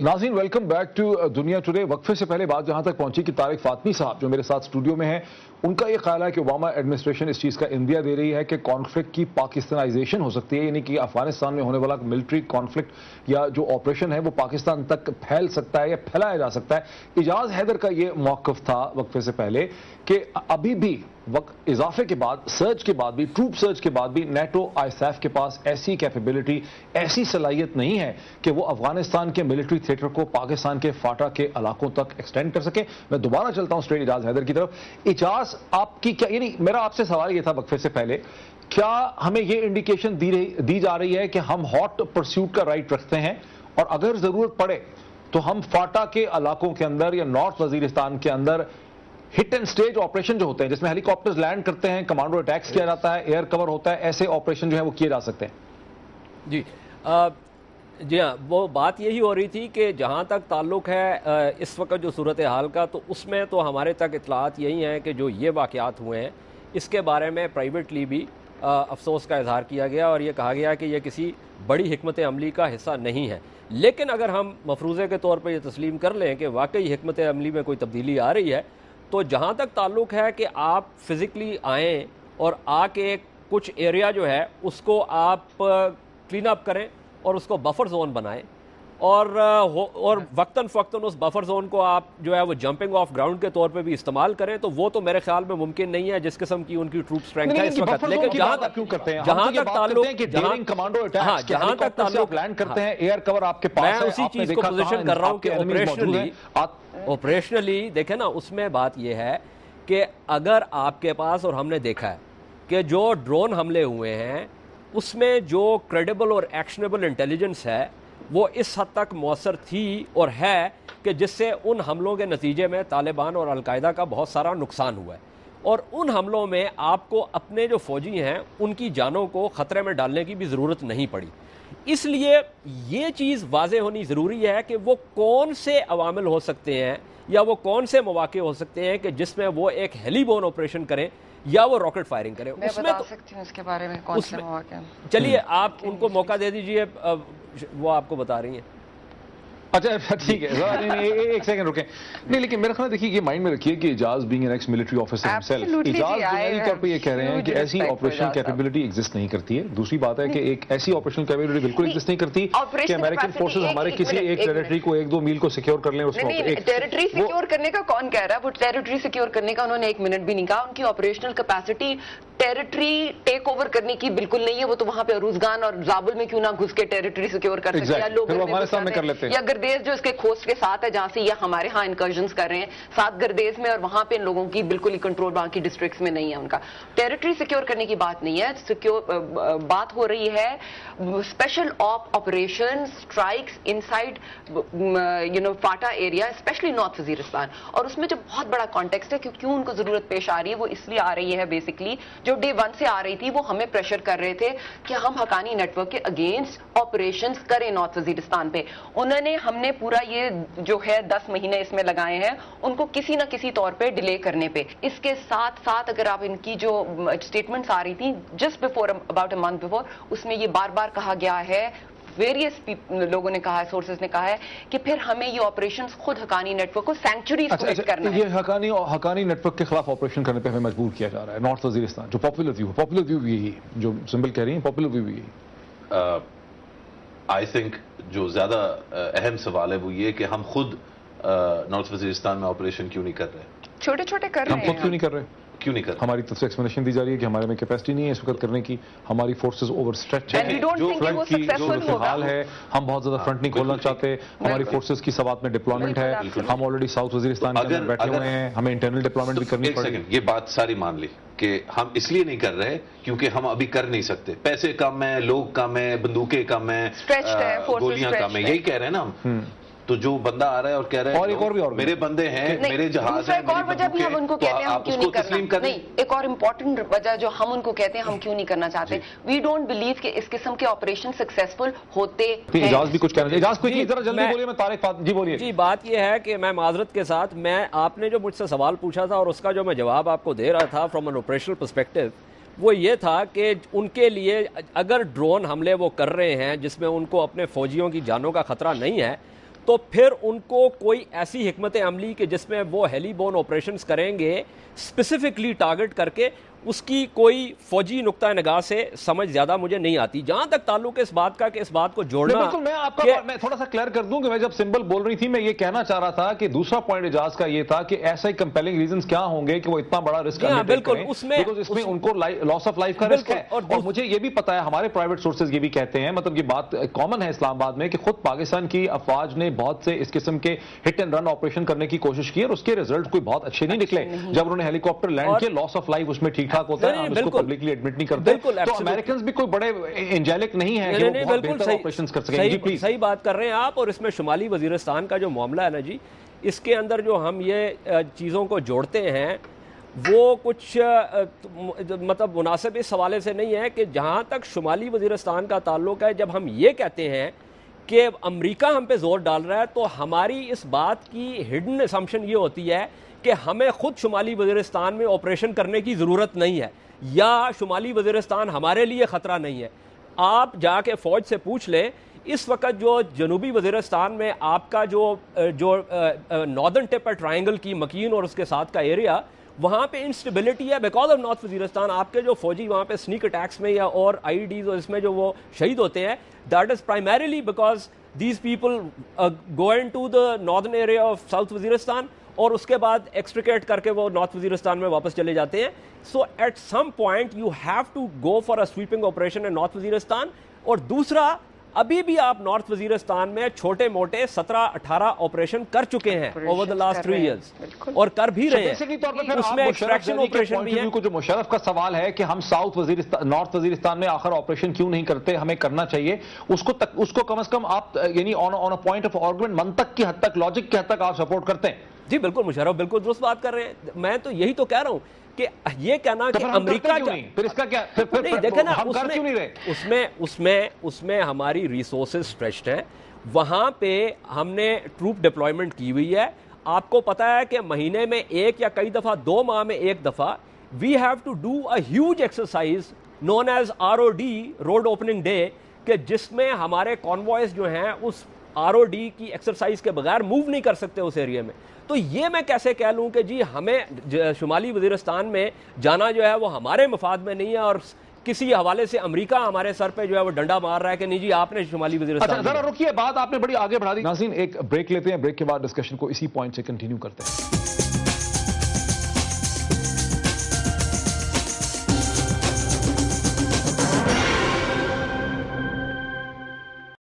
नाज़रीन welcome back to दुनिया today. वक्फे से पहले बात जहां तक पहुंची कि तारिक फातमी साहब जो मेरे साथ स्टूडियो में हैं, उनका ये ख्याल है कि ओबामा एडमिनिस्ट्रेशन इस चीज़ का इंदिया दे रही है कि कॉन्फ्लिक्ट की पाकिस्तानाइजेशन हो सकती है, यानी कि अफगानिस्तान में होने वाला मिलिट्री कॉन्फ्लिक्ट या जो ऑपरेशन है वो पाकिस्तान तक फैल सकता है या फैलाया जा सकता है। इजाज हैदर का ये मौक़िफ़ था वक्फे से पहले कि अभी भी वक्त इजाफे के बाद, सर्च के बाद भी, ट्रूप सर्च के बाद भी नेटो आईएसएफ के पास ऐसी कैपेबिलिटी, ऐसी सलाहियत नहीं है कि वो अफगानिस्तान के मिलिट्री थिएटर को पाकिस्तान के फाटा के इलाकों तक एक्सटेंड कर सके। मैं दोबारा चलता हूं स्ट्रेट इजाज हैदर की तरफ। इजाज आपकी क्या, यानी मेरा आपसे सवाल ये था वक्फे से पहले, क्या हमें ये इंडिकेशन दी जा रही है कि हम हॉट परस्यूट का राइट रखते हैं और अगर जरूरत पड़े तो हम फाटा के इलाकों के अंदर या नॉर्थ वजीरिस्तान के अंदर हिट एंड स्टेज ऑपरेशन जो होते हैं, जिसमें हेलीकॉप्टर्स लैंड करते हैं, कमांडो अटैक्स किया जाता है, एयर कवर होता है, ऐसे ऑपरेशन जो है वो किए जा सकते हैं? जी जी हाँ, वो बात यही हो रही थी कि जहाँ तक ताल्लुक़ है इस वक्त जो सूरत हाल का, तो उसमें तो हमारे तक इतलात यही हैं कि जो ये वाक़यात हुए हैं इसके बारे में प्राइवेटली भी अफसोस का इजहार किया गया और ये कहा गया कि ये किसी बड़ी हिकमत अमली का हिस्सा नहीं है। लेकिन अगर हम मफरूज़े के तौर पर यह तस्लीम कर लें कि वाकई हिकमत अमली में कोई तब्दीली आ रही है, तो जहाँ तक ताल्लुक़ है कि आप फिज़िकली आएँ और आके कुछ एरिया जो है उसको आप क्लीन अप करें और उसको बफर जोन बनाएं और वक्तन फ़क्तन उस बफर जोन को आप जो है वो जंपिंग ऑफ ग्राउंड के तौर पे भी इस्तेमाल करें, तो वो तो मेरे ख्याल में मुमकिन नहीं है जिस किस्म की उनकी ट्रूप स्ट्रेंथ है इस वक्त। लेकिन जहाँ तक ताल्लुक लैंड करते हैं, एयर कवर आपके पास है, मैं उसी चीज को पोजीशन कर रहा हूँ कि ऑपरेशनली देखें ना, उसमें बात यह है कि अगर आपके पास, और हमने देखा है कि जो ड्रोन हमले हुए हैं उसमें जो क्रेडिबल और एक्शनेबल इंटेलिजेंस है वो इस हद तक मौसर थी और है कि जिससे उन हमलों के नतीजे में तालिबान और अलकायदा का बहुत सारा नुकसान हुआ है। और उन हमलों में आपको अपने जो फौजी हैं उनकी जानों को ख़तरे में डालने की भी ज़रूरत नहीं पड़ी। इसलिए ये चीज़ वाज़े होनी ज़रूरी है कि वो कौन से अवामिल हो सकते हैं या वो कौन से मौके हो सकते हैं कि जिसमें वो एक हेलीबोर्न ऑपरेशन करें या वो रॉकेट फायरिंग करें। मैं उसमें बता सकती हूँ इसके बारे में कौन से मौके हैं। चलिए आप उनको मौका दे दीजिए, वो आपको बता रही हैं। अच्छा ठीक है, एक सेकंड रुकें। नहीं, लेकिन मेरा ख्याल देखिए, ये माइंड में रखिए कि Ijaz being an ex military officer himself, Ijaz बुनियादी तौर पे ये कह रहे हैं कि ऐसी ऑपरेशनल कैपेबिलिटी एग्जिस्ट नहीं करती है। दूसरी बात है कि एक ऐसी ऑपरेशनल कैपेबिलिटी बिल्कुल एग्जिस्ट नहीं करती कि अमेरिकन फोर्सेस हमारे किसी एक टेरिटरी को 1-2 मील को सिक्योर कर लें। उसको टेरिटरी सिक्योर करने का कौन कह रहा है? वो टेरिटरी सिक्योर करने का उन्होंने 1 मिनट भी नहीं कहा। उनकी operational capacity territory take over करने की बिल्कुल नहीं है। वो तो वहां पे अरूजगान और जाबुल में क्यों ना घुस के टेरिटरी सिक्योर कर सकते हैं, लोग हमारे सामने कर लेते हैं, या गर्देज जो इसके खोस्ट के साथ है जहां से या हमारे यहाँ इंकर्जन्स कर रहे हैं साथ गर्देज में, और वहां पे इन लोगों की बिल्कुल ही कंट्रोल बाकी डिस्ट्रिक्ट्स में नहीं है। उनका टेरिटरी सिक्योर करने की बात नहीं है, सिक्योर बात हो रही है स्पेशल ऑपरेशन स्ट्राइक्स इनसाइड फाटा एरिया, स्पेशली नॉर्थ वजीरिस्तान। और उसमें जो बहुत बड़ा कॉन्टेक्स्ट है कि क्यों उनको जरूरत पेश आ रही है, वो इसलिए आ रही है बेसिकली, जो डे 1 से आ रही थी वो हमें प्रेशर कर रहे थे कि हम हकानी नेटवर्क के अगेंस्ट ऑपरेशंस करें नॉर्थ वजीरिस्तान पे। उन्होंने, हमने पूरा ये जो है 10 महीने इसमें लगाए हैं उनको किसी ना किसी तौर पे डिले करने पे। इसके साथ साथ अगर आप इनकी जो स्टेटमेंट्स आ रही थी just before, about a month before, उसमें ये बार बार कहा गया है, वेरियस लोगों ने कहा है, सोर्सेज ने कहा है कि फिर हमें ये ऑपरेशंस खुद हकानी नेटवर्क को सेंचुरीज को करना है। ये हकानी नेटवर्क के खिलाफ ऑपरेशन करने पे हमें मजबूर किया जा रहा है नॉर्थ वजीरिस्तान। जो पॉपुलर व्यू यही, जो सिंबल कह रही है, पॉपुलर व्यू यही। आई थिंक जो ज्यादा अहम सवाल है वो ये कि हम खुद नॉर्थ वजीरिस्तान में ऑपरेशन क्यों नहीं कर रहे? छोटे छोटे कर रहे हैं। हम खुद क्यों नहीं कर रहे? क्यों नहीं कर? हमारी तरफ से एक्सप्लेनेशन दी जा रही है कि हमारे में कैपेसिटी नहीं है इस वक्त करने की, हमारी फोर्सेस ओवर स्ट्रेच है, जो फ्रंट की जो हाल है, हम बहुत ज्यादा फ्रंट नहीं खोलना चाहते, हमारी फोर्सेस की सवात में डिप्लॉयमेंट है, हम ऑलरेडी साउथ वजीरिस्तान के अंदर बैठे हुए हैं, हमें इंटरनल डिप्लॉयमेंट भी करनी पड़ेगी। ये बात सारी मान ली कि हम इसलिए नहीं कर रहे क्योंकि हम अभी कर नहीं सकते, पैसे कम है, लोग कम है, बंदूकें कम है, गोलियां कम है, यही कह रहे हैं ना हम। तो जो बंदा आ रहा है और कह रहा है और एक और भी और मेरे बंदे हैं, मेरे जहाज हैं, एक और वजह भी हम उनको कहते हैं हम क्यों नहीं करना, नहीं, एक और इम्पोर्टेंट वजह जो हम उनको कहते हैं हम क्यों नहीं करना चाहते, वी डोंट बिलीव कि इस किस्म के ऑपरेशन सक्सेसफुल होते हैं। इजाज भी कुछ कहना चाहिए। इजाज कोई जरा जल्दी बोलिए, मैं तारिक जी बोलिए। जी, बात यह है कि मैं माजरत के साथ, मैं आपने जो मुझसे सवाल पूछा था और उसका जो मैं जवाब आपको दे रहा था फ्रॉम एन ऑपरेशनल पर्सपेक्टिव, वो ये था कि उनके लिए अगर ड्रोन हमले वो कर रहे हैं जिसमें उनको अपने फौजियों की जानों का खतरा नहीं है, تو پھر ان کو کوئی ایسی حکمت عملی کہ جس میں وہ ہیلی بون آپریشنز کریں گے اسپیسیفکلی ٹارگٹ کر کے، اس کی کوئی فوجی نقطہ نگاہ سے سمجھ زیادہ مجھے نہیں آتی. جہاں تک تعلق ہے اس بات کا کہ اس بات کو جوڑنا، بالکل میں آپ کا میں تھوڑا سا کلیئر کر دوں کہ میں جب سمبل بول رہی تھی میں یہ کہنا چاہ رہا تھا کہ دوسرا پوائنٹ اعجاز کا یہ تھا کہ ایسے کمپیلنگ ریزنز کیا ہوں گے کہ وہ اتنا بڑا رسک بالکل اس میں ان کو لاس آف لائف کا رسک ہے. اور مجھے یہ بھی پتا ہے، ہمارے پرائیویٹ سورسز یہ بھی کہتے ہیں، مطلب یہ بات کامن ہے اسلام آباد میں، کہ خود پاکستان کی افواج نے بہت سے اس قسم کے ہٹ اینڈ رن آپریشن کرنے کی کوشش کی اور اس کے ریزلٹ کوئی بہت اچھے نہیں نکلے. جب انہوں نے ہیلی کاپٹر لینڈ کیا، لاس آف لائف اس میں ٹھیک ٹھاک ہوتا ہے، ہم اس کو پبلکلی ایڈمٹ نہیں کرتے. تو امریکنز بھی کوئی بڑے انجیلک نہیں ہیں کہ وہ بہت بہتر آپریشنز کر سکیں. جی پلیز. صحیح بات کر رہے ہیں آپ. اور اس میں شمالی وزیرستان کا جو معاملہ ہے نا جی، اس کے اندر جو ہم یہ چیزوں کو جوڑتے ہیں وہ کچھ مطلب مناسب اس حوالے سے نہیں ہے کہ جہاں تک شمالی وزیرستان کا تعلق ہے، جب ہم یہ کہتے ہیں کہ امریکہ ہم پہ زور ڈال رہا ہے، تو ہماری اس بات کی ہڈن اسمپشن یہ ہوتی ہے کہ ہمیں خود شمالی وزیرستان میں آپریشن کرنے کی ضرورت نہیں ہے، یا شمالی وزیرستان ہمارے لیے خطرہ نہیں ہے. آپ جا کے فوج سے پوچھ لیں، اس وقت جو جنوبی وزیرستان میں آپ کا جو ناردرن ٹپ ہے ٹرائنگل کی، مکین اور اس کے ساتھ کا ایریا، وہاں پہ انسٹیبلٹی ہے بیکاز آف نارتھ وزیرستان. آپ کے جو فوجی وہاں پہ سنیک اٹیکس میں یا اور آئی ڈیز اور اس میں جو وہ شہید ہوتے ہیں، that is primarily because these people go into the northern area of south Waziristan اور اس کے بعد ایکسٹریکیٹ کر کے وہ نارتھ وزیرستان میں واپس چلے جاتے ہیں. So at some point you have to go for a sweeping operation in north Waziristan. اور دوسرا، ابھی بھی آپ نارتھ وزیرستان میں چھوٹے موٹے 17-18 آپریشن کر چکے ہیں اوور دا لاسٹ 3 ایئرز، اور کر بھی رہے ہیں. اس میں ایکسٹریکشن آپریشن بھی ہے. جو مشرف کا سوال ہے کہ ہم نارتھ وزیرستان میں آخر آپریشن کیوں نہیں کرتے، ہمیں کرنا چاہیے، اس کو کم از کم آپ یعنی آن اے پوائنٹ آف آرگومنٹ منطق کی حد تک، لاجک کی حد تک آپ سپورٹ کرتے ہیں. جی بالکل مشرف بالکل درست بات کر رہے ہیں. میں تو یہی تو کہہ رہا ہوں کہ یہ کہنا کہ امریکہ پھر اس کا کیا، نہیں دیکھیں نا، ہم کر کیوں نہیں رہے؟ اس میں ہماری ریسورسز اسٹریچڈ ہیں. وہاں پہ ہم نے ٹروپ ڈپلائمنٹ کی ہوئی ہے. آپ کو پتا ہے کہ مہینے میں ایک یا کئی دفعہ 2 ماہ میں ایک دفعہ we have to do a huge exercise known as ROD road opening day, کہ جس میں ہمارے کانوائز جو ہیں اس ROD کی ایکسرسائز کے بغیر موو نہیں کر سکتے اس ایریا میں. تو یہ میں کیسے کہہ لوں کہ جی ہمیں شمالی وزیرستان میں جانا جو ہے وہ ہمارے مفاد میں نہیں ہے، اور کسی حوالے سے امریکہ ہمارے سر پہ جو ہے وہ ڈنڈا مار رہا ہے کہ نہیں جی آپ نے شمالی وزیرستان. اچھا ذرا رکیے، بات آپ نے بڑی آگے بڑھا دی. ناظرین ایک بریک لیتے ہیں، بریک کے بعد ڈسکشن کو اسی پوائنٹ سے کنٹینیو کرتے ہیں.